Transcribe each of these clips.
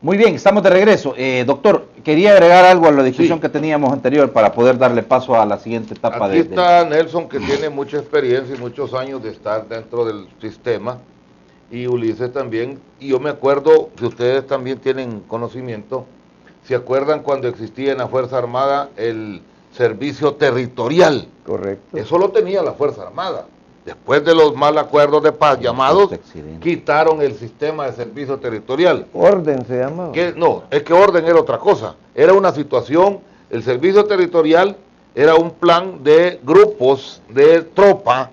Muy bien, estamos de regreso. Doctor, quería agregar algo a la discusión que teníamos anterior para poder darle paso a la siguiente etapa. Aquí está Nelson, que tiene mucha experiencia y muchos años de estar dentro del sistema, y Ulises también, y yo me acuerdo, si ustedes también tienen conocimiento, ¿se acuerdan cuando existía en la Fuerza Armada el servicio territorial? Correcto. Eso lo tenía la Fuerza Armada. Después de los mal acuerdos de paz llamados, quitaron el sistema de servicio territorial. Orden se llamaba. No, es que orden era otra cosa. Era una situación, el servicio territorial era un plan de grupos de tropa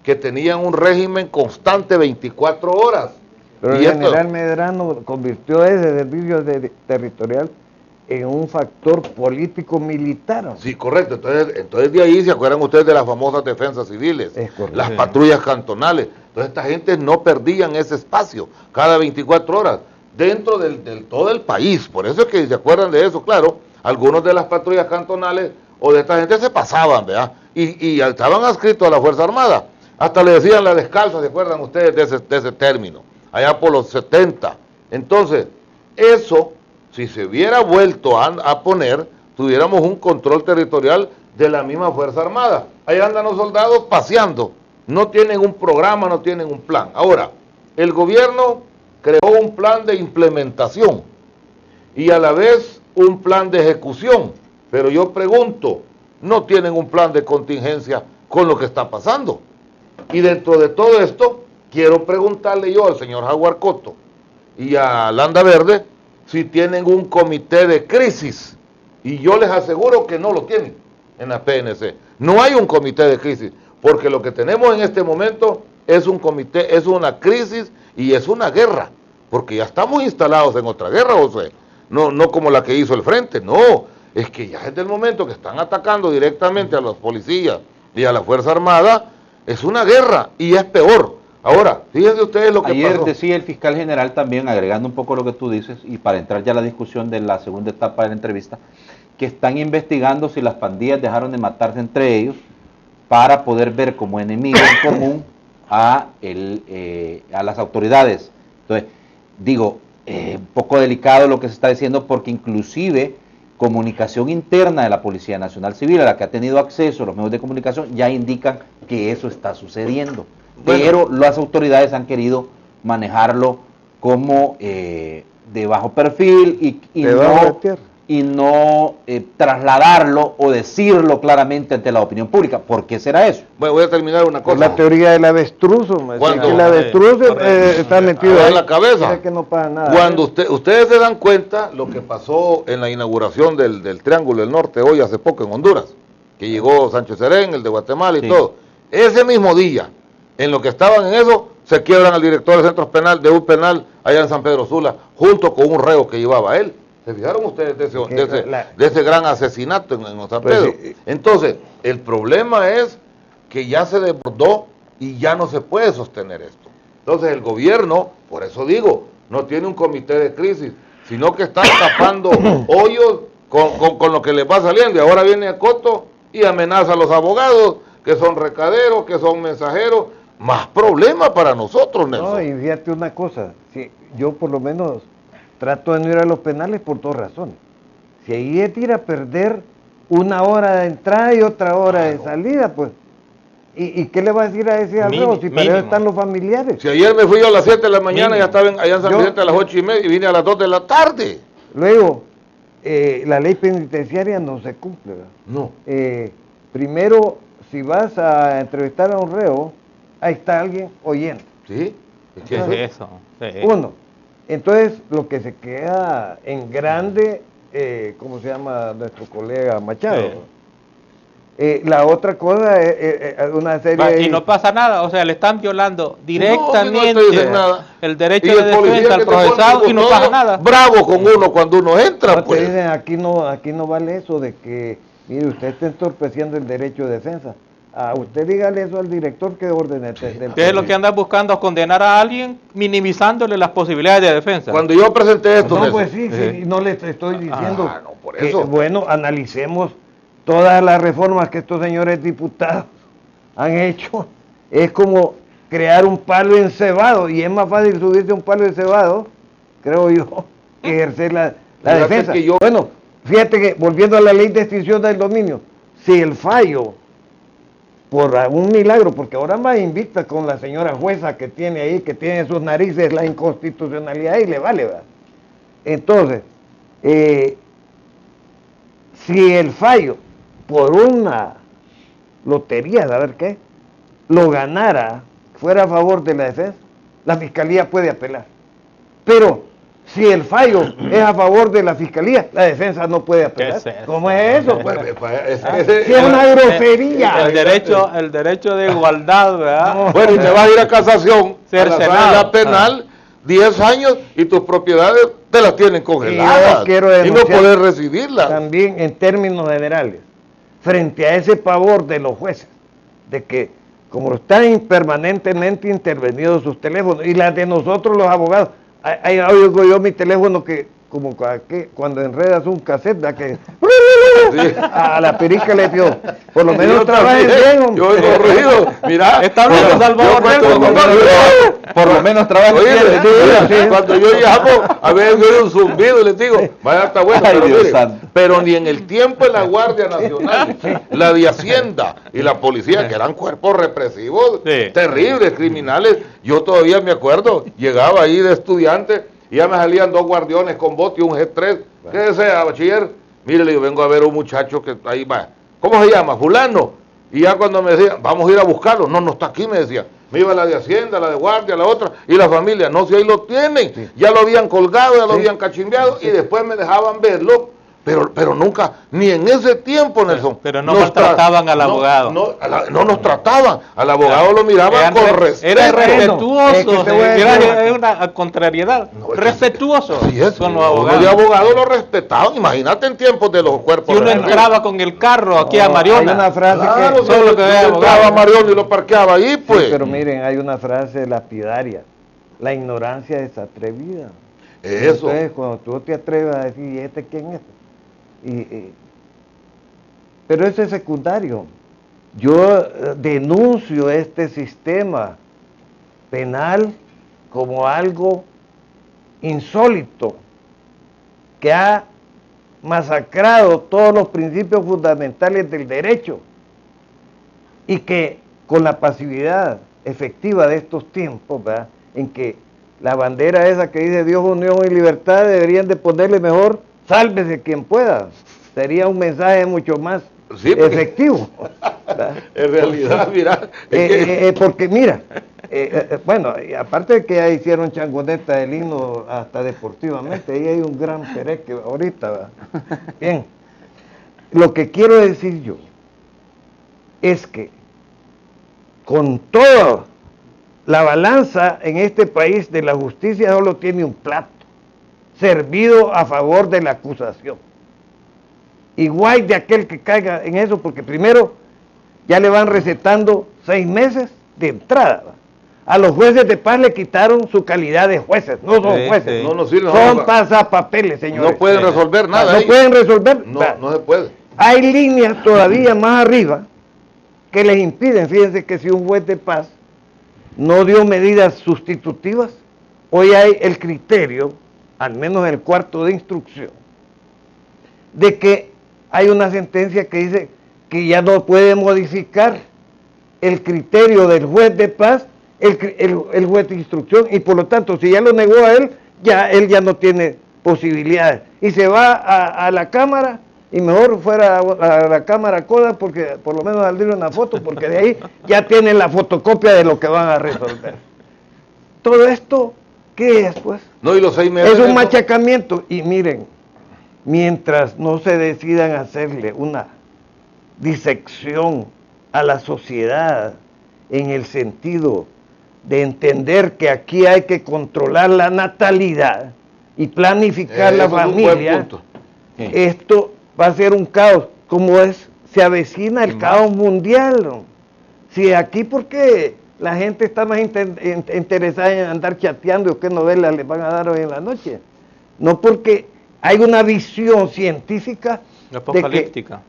que tenían un régimen constante 24 horas. Pero el general Medrano convirtió ese servicio territorial en un factor político-militar. Sí, correcto. Entonces de ahí se acuerdan ustedes de las famosas defensas civiles, las patrullas cantonales. Entonces esta gente no perdían ese espacio cada 24 horas dentro del todo el país. Por eso es que se acuerdan de eso, claro. Algunos de las patrullas cantonales o de esta gente se pasaban, ¿verdad? Y estaban adscritos a la Fuerza Armada. Hasta le decían la descalza, ¿se acuerdan ustedes de ese término? Allá por los 70. Entonces, eso, si se hubiera vuelto a poner, tuviéramos un control territorial de la misma Fuerza Armada. Ahí andan los soldados paseando, no tienen un programa, no tienen un plan. Ahora, el gobierno creó un plan de implementación y a la vez un plan de ejecución, pero yo pregunto, no tienen un plan de contingencia con lo que está pasando. Y dentro de todo esto, quiero preguntarle yo al señor Jaguar Coto y a Landa Verde si tienen un comité de crisis, y yo les aseguro que no lo tienen en la PNC. No hay un comité de crisis, porque lo que tenemos en este momento es un comité, es una crisis y es una guerra, porque ya estamos instalados en otra guerra, José. No como la que hizo el Frente, no, es que ya desde el momento que están atacando directamente a los policías y a la Fuerza Armada, es una guerra y es peor. Ahora, fíjense ustedes lo que ayer pasó. Decía el fiscal general también, agregando un poco lo que tú dices, y para entrar ya a la discusión de la segunda etapa de la entrevista, que están investigando si las pandillas dejaron de matarse entre ellos para poder ver como enemigo en común a las autoridades. Entonces, digo, un poco delicado lo que se está diciendo, porque inclusive comunicación interna de la Policía Nacional Civil, a la que ha tenido acceso los medios de comunicación, ya indican que eso está sucediendo. Bueno, pero las autoridades han querido manejarlo como de bajo perfil y no trasladarlo o decirlo claramente ante la opinión pública. ¿Por qué será eso? Bueno, voy a terminar una cosa. La teoría del avestruz, el avestruz está metido en la cabeza. Que no pasa nada. Cuando ustedes se dan cuenta lo que pasó en la inauguración del Triángulo del Norte hoy hace poco en Honduras, que llegó Sánchez Serén, el de Guatemala y todo. Ese mismo día, en lo que estaban en eso, se quiebran al director del centro penal, de un penal allá en San Pedro Sula, junto con un reo que llevaba él. ¿Se fijaron ustedes de ese gran asesinato en San Pedro? Pues, entonces, el problema es que ya se desbordó y ya no se puede sostener esto. Entonces, el gobierno, por eso digo, no tiene un comité de crisis, sino que está tapando hoyos con lo que le va saliendo. Y ahora viene a Coto y amenaza a los abogados, que son recaderos, que son mensajeros. Más problema para nosotros, Nelson. No, y fíjate una cosa, si yo por lo menos trato de no ir a los penales por dos razones. Si ahí es ir a perder una hora de entrada y otra hora de salida, pues, ¿y qué le va a decir a ese arreo si para eso están los familiares? Si ayer me fui yo a las 7 de la mañana, ya estaba allá en San Vicente a las 8:30 y vine a las 2 de la tarde. Luego, la ley penitenciaria no se cumple, ¿verdad? No. Primero, si vas a entrevistar a un reo, ahí está alguien oyendo. Sí, ¿qué es eso? Sí. Uno. Entonces, lo que se queda en grande, ¿cómo se llama nuestro colega Machado? Sí. La otra cosa es una serie... Y no pasa nada, o sea, le están violando directamente el derecho de defensa al procesado y no pasa nada. Bravo con uno cuando uno entra, no, pues. Te dicen, aquí no vale eso de que, mire, usted está entorpeciendo el derecho de defensa. A usted dígale eso al director que ordene. ¿Qué es lo que anda buscando? Condenar a alguien minimizándole las posibilidades de defensa. Cuando yo presenté esto... No, pues sí, no le estoy diciendo por eso. Bueno, analicemos todas las reformas que estos señores diputados han hecho. Es como crear un palo encebado, y es más fácil subirse a un palo encebado, creo yo, ejercer la Fíjate defensa. que yo- Bueno, fíjate que volviendo a la ley de extinción del dominio, si el fallo, por algún milagro, porque ahora más invicta con la señora jueza que tiene ahí, que tiene en sus narices la inconstitucionalidad y le vale, ¿verdad? Entonces, si el fallo, por una lotería, a ver qué, lo ganara, fuera a favor de la defensa, la fiscalía puede apelar. Pero si el fallo es a favor de la fiscalía, la defensa no puede apelar. ¿Qué es eso? ¿Cómo es eso? Pues? Es Es una grosería. El derecho de igualdad, ¿verdad? No. Bueno, y te vas a ir a casación, a la Cercenado. sala penal, 10 años, y tus propiedades te las tienen congeladas. yo quiero Y no denunciar poder recibirlas. También en términos generales, frente a ese pavor de los jueces, de que como están permanentemente intervenidos sus teléfonos, y las de nosotros los abogados, oigo yo mi teléfono que, como cuando enredas un cassette, ¿verdad? Que Sí. a la perica le dio, por lo Yo menos trabajen también, bien, hombre. yo oigo ruido, mira. Está hablando yo Salvador cuando- Por lo menos trabaja. Oye, sí. cuando yo llamo, a veces oigo un zumbido y les digo, vaya, está bueno, Ay, pero, Dios mire, santo. pero ni en el tiempo de la Guardia Nacional, la de Hacienda y la policía, que eran cuerpos represivos, Sí. terribles, criminales, yo todavía me acuerdo, llegaba ahí de estudiante y ya me salían 2 guardiones con bote y un G3. ¿Qué desea, bachiller? Mire, le digo, vengo a ver a un muchacho que ahí va. ¿Cómo se llama? Fulano. Y ya cuando me decían, vamos a ir a buscarlo, no está aquí, me decían. Me iba la de Hacienda, la de Guardia, la otra, y la familia, no, si ahí lo tienen, ya lo habían colgado, ya lo habían cachimbeado, y después me dejaban verlo, pero nunca, ni en ese tiempo, Nelson. Pero no nos maltrataban al abogado. No nos trataban, al abogado lo miraban con respeto. Era Es respetuoso, que te voy a decir- era una contrariedad. No, es que- Respetuoso Así es, con los uno abogados. de abogado lo respetaban, imagínate en tiempos de los cuerpos. Si uno represivos. entraba con el carro aquí a Hay una Mariona, frase Claro, que... solo que vea yo entraba abogado. a Marión y lo parqueaba ahí, pues. Sí, pero miren, hay una frase lapidaria: la ignorancia es atrevida. Eso. Entonces, cuando tú te atreves a decir, ¿y este quién es? Pero eso es secundario. Yo denuncio este sistema penal como algo insólito, que ha masacrado todos los principios fundamentales del derecho, y que con la pasividad efectiva de estos tiempos, ¿verdad?, en que la bandera esa que dice Dios, unión y libertad, deberían de ponerle mejor, sálvese quien pueda. Sería un mensaje mucho más Sí, porque- efectivo, ¿verdad? En realidad, mira, es que- Porque mira, bueno, y aparte de que ya hicieron changoneta del himno hasta deportivamente, ahí hay un gran pereque ahorita, ¿verdad? Bien, lo que quiero decir yo es que con toda la balanza en este país de la justicia solo tiene un plato, servido a favor de la acusación. Igual de aquel que caiga en eso, porque primero ya le van recetando 6 meses de entrada. A los jueces de paz le quitaron su calidad de jueces, no son Sí, jueces, sí. No, no sirven, son no, pasapapeles, señores. no pueden resolver nada. No ellos. pueden resolver. No se puede. Hay líneas todavía más arriba que les impiden. Fíjense que si un juez de paz no dio medidas sustitutivas, hoy hay el criterio, al menos en el cuarto de instrucción, de que hay una sentencia que dice que ya no puede modificar el criterio del juez de paz, el juez de instrucción, y por lo tanto, si ya lo negó a él ya no tiene posibilidades. Y se va a la Cámara, y mejor fuera a la Cámara Coda, porque por lo menos saldría una foto, porque de ahí ya tienen la fotocopia de lo que van a resolver. Todo esto, ¿qué es, pues? No, y los 6 meses. Es un eso- machacamiento. Y miren, mientras no se decidan hacerle una disección a la sociedad en el sentido de entender que aquí hay que controlar la natalidad y planificar la eso es un buen familia, punto. esto va a ser un caos, como se avecina el caos mundial, ¿no? Si aquí, porque la gente está más interesada en andar chateando o qué novelas les van a dar hoy en la noche, no porque hay una visión científica apocalíptica.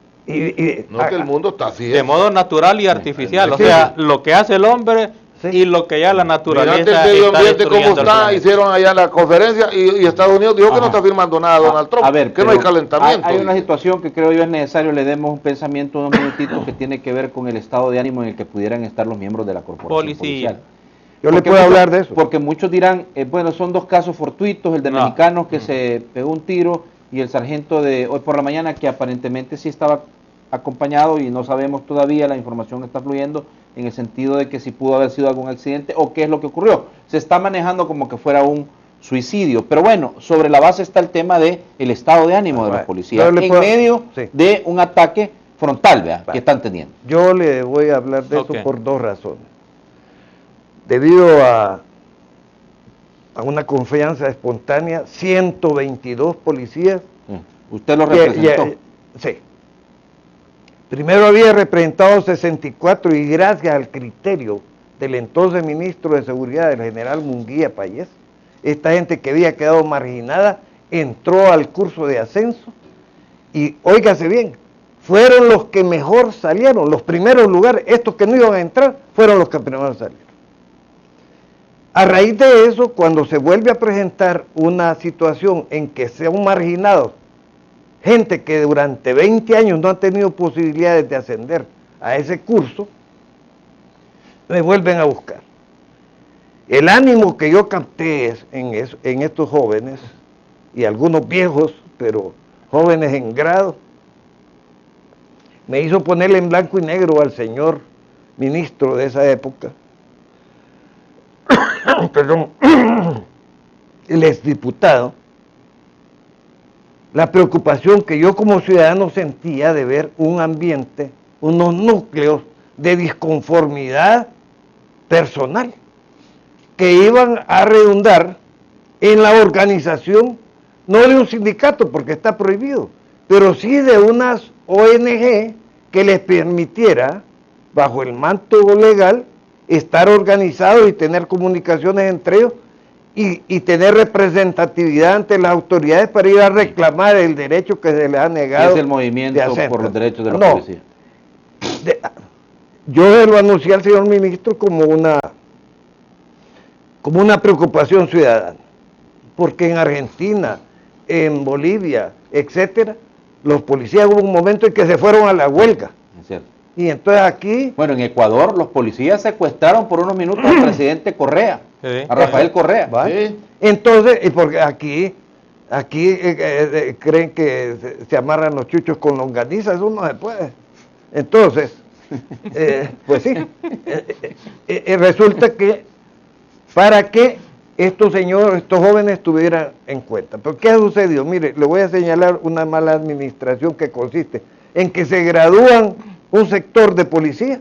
No, que el mundo está así. De modo natural y artificial. O Sí. sea, lo que hace el hombre Sí. y lo que ya la naturaleza Mirate el medio está ambiente como destruyendo el está, planeta. hicieron allá la conferencia y Estados Unidos dijo que no Ajá. está firmando nada Donald Trump, A ver, que no hay pero calentamiento. Hay una dice. situación que creo yo es necesario, le demos un pensamiento, unos minutitos, que tiene que ver con el estado de ánimo en el que pudieran estar los miembros de la corporación Policía. policial. Yo le Porque puedo muchos- hablar de eso. Porque muchos dirán, bueno, son dos casos fortuitos, el de No. Mexicanos que se pegó un tiro y el sargento de hoy por la mañana que aparentemente sí estaba acompañado y no sabemos todavía, la información está fluyendo en el sentido de que si pudo haber sido algún accidente o qué es lo que ocurrió. Se está manejando como que fuera un suicidio, pero bueno, sobre la base está el tema de el estado de ánimo de los Bueno, policías yo le en puedo- medio sí. de un ataque frontal, ¿vea? que están teniendo. Yo le voy a hablar de Ok. eso por dos razones. Debido a una confianza espontánea, 122 policías. Usted lo que- representó. sí. Primero había representado 64 y gracias al criterio del entonces ministro de Seguridad, el general Munguía Payés, esta gente que había quedado marginada entró al curso de ascenso y, óigase bien, fueron los que mejor salieron, los primeros lugares, estos que no iban a entrar, fueron los que primero salieron. A raíz de eso, cuando se vuelve a presentar una situación en que sean marginados gente que durante 20 años no han tenido posibilidades de ascender a ese curso, me vuelven a buscar. El ánimo que yo capté en estos jóvenes, y algunos viejos, pero jóvenes en grado, me hizo ponerle en blanco y negro al señor ministro de esa época, perdón, el exdiputado, la preocupación que yo como ciudadano sentía de ver un ambiente, unos núcleos de disconformidad personal que iban a redundar en la organización, no de un sindicato porque está prohibido, pero sí de unas ONG que les permitiera, bajo el manto legal, estar organizados y tener comunicaciones entre ellos y tener representatividad ante las autoridades para ir a reclamar el derecho que se les ha negado. Es el movimiento de ascenso. por los derechos de los No, policías. yo se lo anuncié al señor ministro como una preocupación ciudadana, porque en Argentina, en Bolivia, etcétera, los policías hubo un momento en que se fueron a la huelga. Es cierto. Y entonces aquí, Bueno, en Ecuador los policías secuestraron por unos minutos al presidente Correa, Sí. a Rafael Correa. ¿va? Sí. Entonces, y porque aquí creen que se amarran los chuchos con longaniza, eso no se puede. Entonces, pues sí, resulta que para que estos jóvenes tuvieran en cuenta. ¿Pero qué ha sucedido? Mire, le voy a señalar una mala administración que consiste en que se gradúan un sector de policía,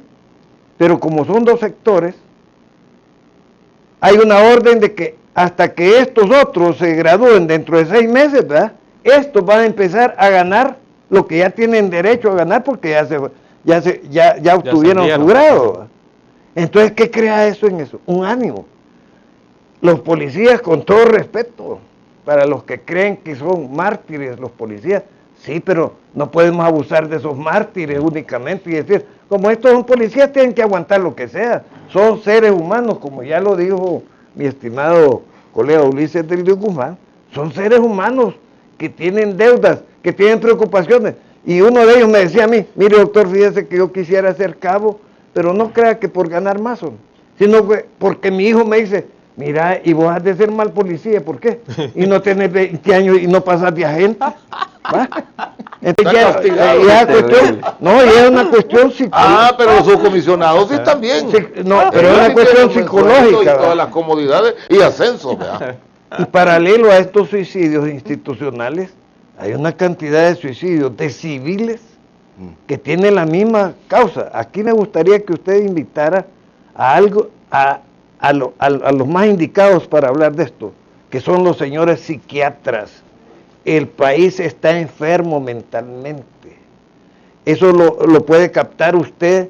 pero como son dos sectores, hay una orden de que hasta que estos otros se gradúen dentro de 6 meses, ¿verdad? Estos van a empezar a ganar lo que ya tienen derecho a ganar porque ya obtuvieron su ascendieron. grado, ¿verdad? Entonces, ¿qué crea eso en eso? Un ánimo. Los policías, con todo respeto, para los que creen que son mártires los policías, sí, pero no podemos abusar de esos mártires únicamente y decir, como estos son policías, tienen que aguantar lo que sea. Son seres humanos, como ya lo dijo mi estimado colega Ulises del Río Guzmán, son seres humanos que tienen deudas, que tienen preocupaciones. Y uno de ellos me decía a mí, mire doctor, fíjese que yo quisiera ser cabo, pero no crea que por ganar más, sino que porque mi hijo me dice, mira, y vos has de ser mal policía, ¿por qué? Y no tenés 20 años y no pasas de agente. ¿Va? Entonces Está castigado. no, ya es una cuestión psicológica. Ah, pero los subcomisionados sí también. Sí, no, pero Ellos es una sí cuestión tienen un sueldo psicológica, y ¿verdad? todas las comodidades y ascenso, ¿verdad? Y paralelo a estos suicidios institucionales, hay una cantidad de suicidios de civiles que tienen la misma causa. Aquí me gustaría que usted invitara a los más indicados para hablar de esto, que son los señores psiquiatras. El país está enfermo mentalmente. Eso lo puede captar usted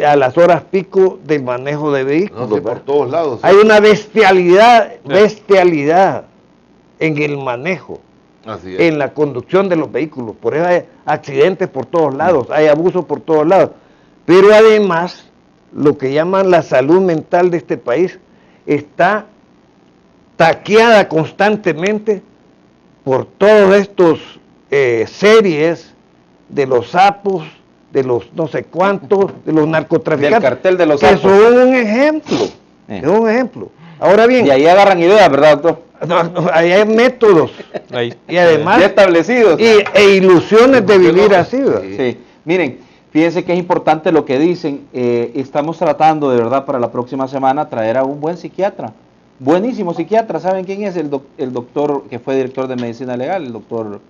a las horas pico del manejo de vehículos. No sé, por todos lados. Hay una bestialidad en el manejo, Así es. en la conducción de los vehículos. Por eso hay accidentes por todos lados, hay abusos por todos lados. Pero además, lo que llaman la salud mental de este país está taqueada constantemente por todos estos series de los sapos, de los no sé cuántos, de los narcotraficantes. Del cartel de los que sapos. son un ejemplo. Es un ejemplo. Ahora bien. Y ahí agarran ideas, ¿verdad, doctor? No, ahí hay métodos. Ahí. Y además. Ya establecidos. E ilusiones de vivir así, ¿verdad? Sí. Miren, fíjense que es importante lo que dicen. Estamos tratando de verdad para la próxima semana traer a un buen psiquiatra. Buenísimo psiquiatra. ¿Saben quién es? El doctor que fue director de medicina legal, el doctor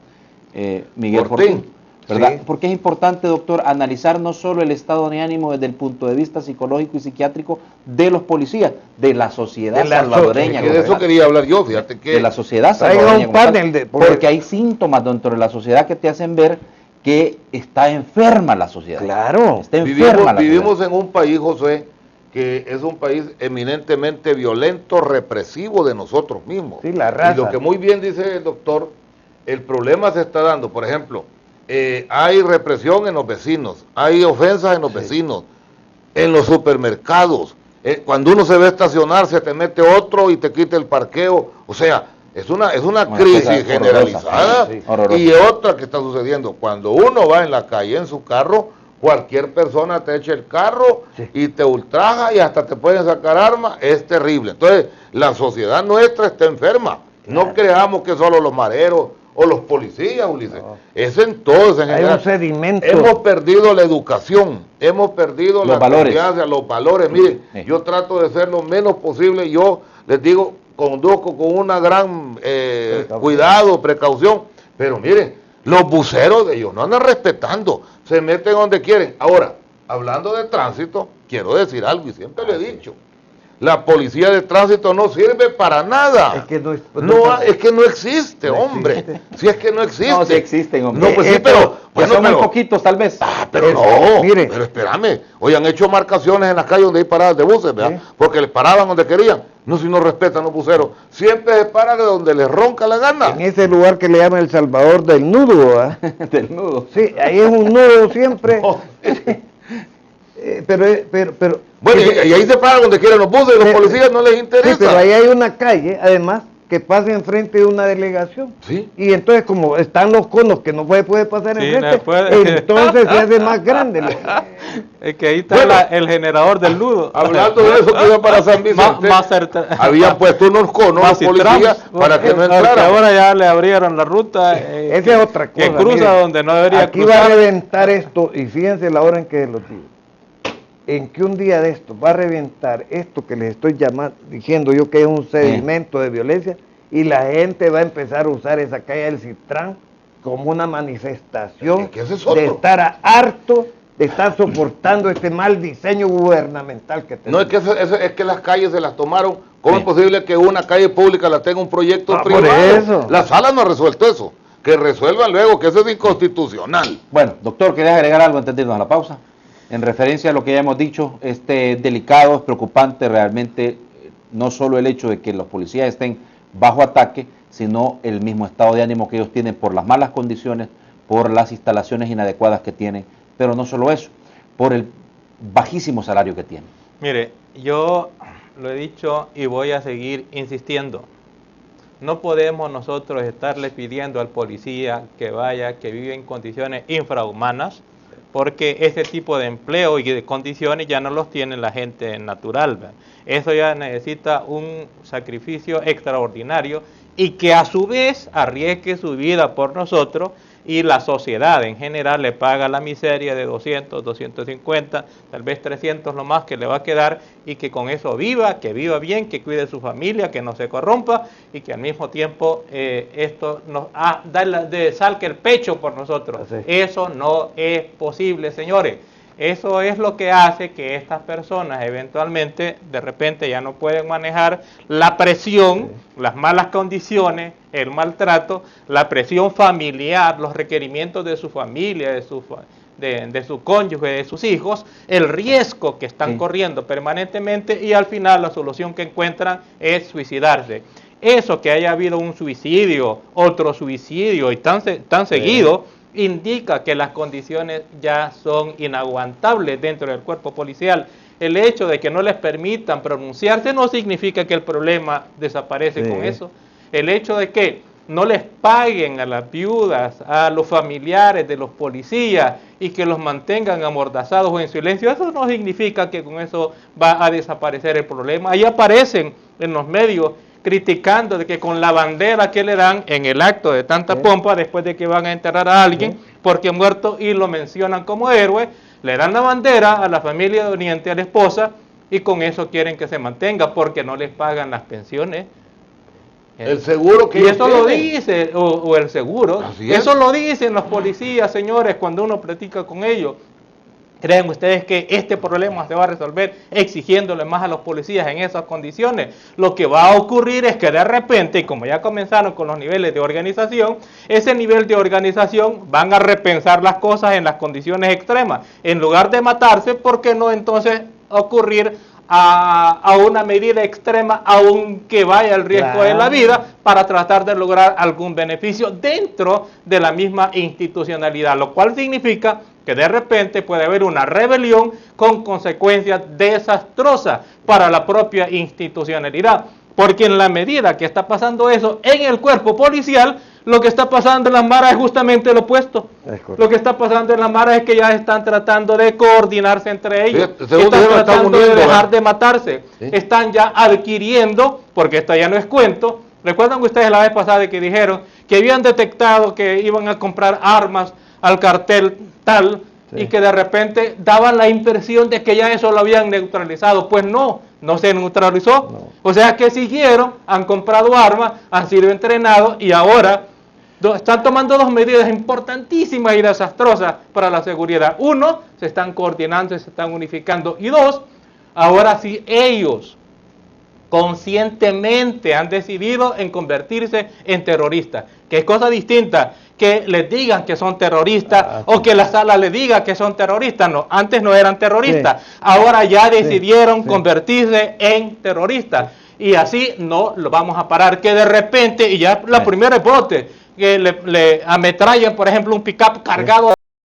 Miguel Fortín. ¿Verdad? Sí. Porque es importante, doctor, analizar no solo el estado de ánimo desde el punto de vista psicológico y psiquiátrico de los policías, de la sociedad salvadoreña. De eso quería hablar yo, fíjate que... De la sociedad salvadoreña. Porque hay síntomas dentro de la sociedad que te hacen ver que está enferma la sociedad. Claro. Está enferma vivimos en un país, José, que es un país eminentemente violento, represivo de nosotros mismos. Sí, la raza. Y lo que muy bien dice el doctor, el problema se está dando, por ejemplo, hay represión en los vecinos, hay ofensas en los vecinos, en los supermercados. Cuando uno se ve estacionar, se te mete otro y te quita el parqueo. O sea, es una crisis generalizada. Sí, y otra que está sucediendo. Cuando uno va en la calle en su carro, cualquier persona te echa el carro y te ultraja y hasta te pueden sacar armas. Es terrible. Entonces, la sociedad nuestra está enferma. No creamos que solo los mareros o los policías, Ulises. Es en todos, en general. Hay un sedimento. Hemos perdido la educación, hemos perdido la confianza, los valores. Miren, yo trato de ser lo menos posible. Yo les digo, conduzco con una gran cuidado, precaución. Pero miren, los buceros de ellos no andan respetando, se meten donde quieren. Ahora, hablando de tránsito, quiero decir algo y siempre lo he dicho. La policía de tránsito no sirve para nada. Es que es que no existe, hombre. Existe. Si es que no existe. No, sí existen, hombre. No, pues sí, pero son muy poquitos, tal vez. Pero mire. pero espérame. Hoy han hecho marcaciones en las calles donde hay paradas de buses, ¿verdad? Sí. Porque les paraban donde querían. No, si no respetan los buceros. Siempre se paran de donde les ronca la gana. En ese lugar que le llaman El Salvador del Nudo, ¿verdad? Del nudo. Sí, ahí es un nudo siempre. No. Pero Bueno, y ahí se paran donde quieren los buses y los policías no les interesa. sí, pero ahí hay una calle, además, que pasa enfrente de una delegación. Sí. Y entonces, como están los conos que no puede pasar Sí, enfrente, no puede. entonces se hace más grande. Es que ahí está Bueno, el generador del nudo. Hablando de eso que iba para San Vicente, habían puesto unos conos los policías para que no entraran. Ahora ya le abrieron la ruta. Esa es otra cosa. Que cruza mire, donde no debería aquí cruzar. va a reventar esto, y fíjense la hora en que lo digo. En que un día de esto va a reventar esto que les estoy diciendo yo que es un sedimento de violencia, y la gente va a empezar a usar esa calle del Citrán como una manifestación ¿Qué ese es otro? de estar harto de estar soportando este mal diseño gubernamental que No, tenemos. es que las calles se las tomaron. ¿Cómo es posible que una calle pública la tenga un proyecto por privado? eso. La sala no ha resuelto eso. Que resuelvan luego, que eso es inconstitucional. Bueno, doctor, ¿querías agregar algo antes de irnos a la pausa? En referencia a lo que ya hemos dicho, delicado, es preocupante realmente, no solo el hecho de que los policías estén bajo ataque, sino el mismo estado de ánimo que ellos tienen por las malas condiciones, por las instalaciones inadecuadas que tienen, pero no solo eso, por el bajísimo salario que tienen. Mire, yo lo he dicho y voy a seguir insistiendo. No podemos nosotros estarle pidiendo al policía que vaya, que vive en condiciones infrahumanas, porque ese tipo de empleo y de condiciones ya no los tiene la gente natural, ¿verdad? Eso ya necesita un sacrificio extraordinario y que a su vez arriesgue su vida por nosotros, y la sociedad en general le paga la miseria de 200, 250, tal vez 300 lo más que le va a quedar, y que con eso viva, que viva bien, que cuide su familia, que no se corrompa, y que al mismo tiempo esto nos salque el pecho por nosotros. Así. Eso no es posible, señores. Eso es lo que hace que estas personas eventualmente de repente ya no pueden manejar la presión, las malas condiciones, el maltrato, la presión familiar, los requerimientos de su familia, de su cónyuge, de sus hijos, el riesgo que están corriendo permanentemente, y al final la solución que encuentran es suicidarse. Eso, que haya habido un suicidio, otro suicidio y tan seguido, indica que las condiciones ya son inaguantables dentro del cuerpo policial. El hecho de que no les permitan pronunciarse no significa que el problema desaparece con eso. El hecho de que no les paguen a las viudas, a los familiares de los policías y que los mantengan amordazados o en silencio, eso no significa que con eso va a desaparecer el problema. Ahí aparecen en los medios criticando de que con la bandera que le dan en el acto de tanta pompa, después de que van a enterrar a alguien porque ha muerto y lo mencionan como héroe, le dan la bandera a la familia doliente, a la esposa, y con eso quieren que se mantenga porque no les pagan las pensiones. El seguro que y eso tienen. lo dice, o el seguro, eso lo dicen los policías, señores, cuando uno platica con ellos. ¿Creen ustedes que este problema se va a resolver exigiéndole más a los policías en esas condiciones? Lo que va a ocurrir es que de repente, como ya comenzaron con los niveles de organización, ese nivel de organización van a repensar las cosas en las condiciones extremas. En lugar de matarse, ¿por qué no entonces ocurrir a una medida extrema, aunque vaya el riesgo de la vida, para tratar de lograr algún beneficio dentro de la misma institucionalidad? Lo cual significa que de repente puede haber una rebelión con consecuencias desastrosas para la propia institucionalidad. Porque en la medida que está pasando eso en el cuerpo policial, lo que está pasando en las maras es justamente lo opuesto. Lo que está pasando en las maras es que ya están tratando de coordinarse entre ellos. Están tratando de dejar de matarse. Están ya adquiriendo, porque esto ya no es cuento. ¿Recuerdan ustedes la vez pasada que dijeron que habían detectado que iban a comprar armas al cartel tal y que de repente daban la impresión de que ya eso lo habían neutralizado? Pues no se neutralizó. O sea que siguieron, han comprado armas, han sido entrenados y ahora están tomando dos medidas importantísimas y desastrosas para la seguridad. Uno, se están coordinando y se están unificando. Y dos, ahora sí ellos conscientemente han decidido en convertirse en terroristas, que es cosa distinta que les digan que son terroristas o que la sala les diga que son terroristas. No, antes no eran terroristas, ahora ya decidieron convertirse en terroristas y así no lo vamos a parar. Que de repente, y ya la primera brote, que le ametrallen, por ejemplo, un pick-up cargado